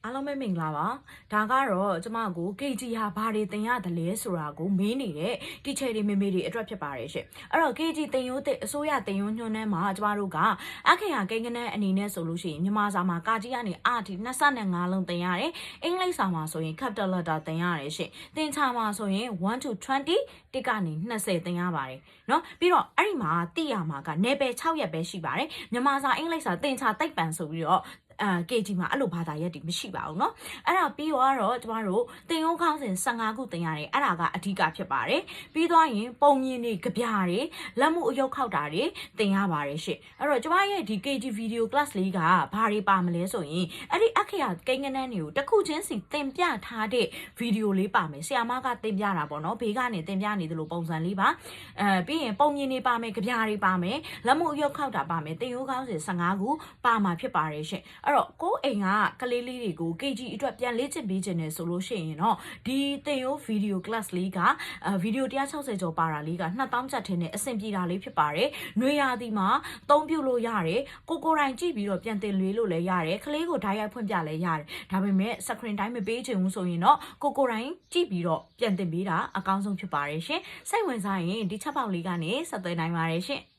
အားလုံးပဲမင်္ဂလာပါဒါကတော့ကျမကို KG ဟာဘာတွေတင်ရတယ်လဲဆိုတာကိုမေးနေတဲ့ teacher တွေမေမေတွေအတွက်ဖြစ်ပါတယ်ရှင်အဲ့တော့ KG တင်ရိုးတဲ့အစိုးရတင်ရိုးညွှန်းနှန်းမှာကျမတို့ကအခေယာကိန်းကနန်းအနေနဲ့ဆိုလို့ရှိရင်မြန်မာစာမှာကာကြီးကနေအထိ25လုံးတင်ရတယ်အင်္ဂလိပ်စာမှာဆိုရင် capital letter တင်ရတယ်ရှင်သင်္ချာမှာဆိုရင်1 to 20တစ်ကနေ20တင်ရပါတယ်เนาะပြီးတော့အဲ့ဒီမှာတိရမှာကနေပယ်6ရက်ပဲရှိပါတယ်မြန်မာစာအင်္ဂလိပ်စာသင်္ချာတိတ်ပံဆိုပြီးတော့KG မှာအဲ့လိုဘာသာရပ်တွေမရှိပါဘူးเนาะအဲ့ဒါပြီးတော့ကျမတို့တင်ရုံးခေါင်းစဉ်15ခုတင်ရတယ်အဲ့ဒါကအဓိကဖြစ်ပါတယ်ပြီးသွားရင်ပုံမြင်တွေကြပြတွေလက်မှုအယုတ်ခောက်တာတွေတင်ရပါတယ်ရှင့်အဲ့တော့ကျမရဲ့ဒီ KG video class လေးကဘာတွေပါမလဲဆိုရင်အဲ့ဒီအခရာကိန်းကနန်းတွေကိုတစ်ခုချင်းစီတင်ပြထားတဲ့ video လေးပါမယ်ဆရာမကတင်ပြတာပေါ့เนาะဘေးကနေတင်ပြနေသလိုပုံစံလေးပါပြီးရင်ပုံမြင်တွေပါမယ်ကြပြတွေပါမယ်လက်မှုအယုတ်ခောက်တာပါမယ်တင်ရုံးခေါင်းစဉ်15ခုပါမှာဖြစ်ပါတယ်ရှင့်အဲ့တော့ကိုအိမ်ကကလေးလေးတွေကို KG အတွက်ပြန်လေ့ကျင့်ပေးခြင်းနဲ့ဆိုလို့ရှိရင်တော့ဒီတင်ရိုး video class လေးကဗီဒီယို160ကျော်ပါတာလေးက2000ကျပ်ထင်းနဲ့အဆင်ပြေတာလေးဖြစ်ပါတယ်။ຫນွေရာသီမှာသုံးပြုလို့ရတယ်။ကိုတိုင်ကြည့်ပြီးတော့ပြန်တင်လွေးလို့လည်းရတယ်။ကလေးကိုဓာတ်ရိုက်ဖွင့်ပြလည်းရတယ်။ဒါပေမဲ့ screen time မပေးချင်ဘူးဆိုရင်တော့ကိုတိုင်ကြည့်ပြီးတော့ပြန်တင်ပေးတာအကောင်းဆုံးဖြစ်ပါတယ်ရှင်။စိတ်ဝင်စားရင်ဒီချက်ပေါက်လေးကနေဆက်သွယ်နိုင်ပါတယ်ရှင်။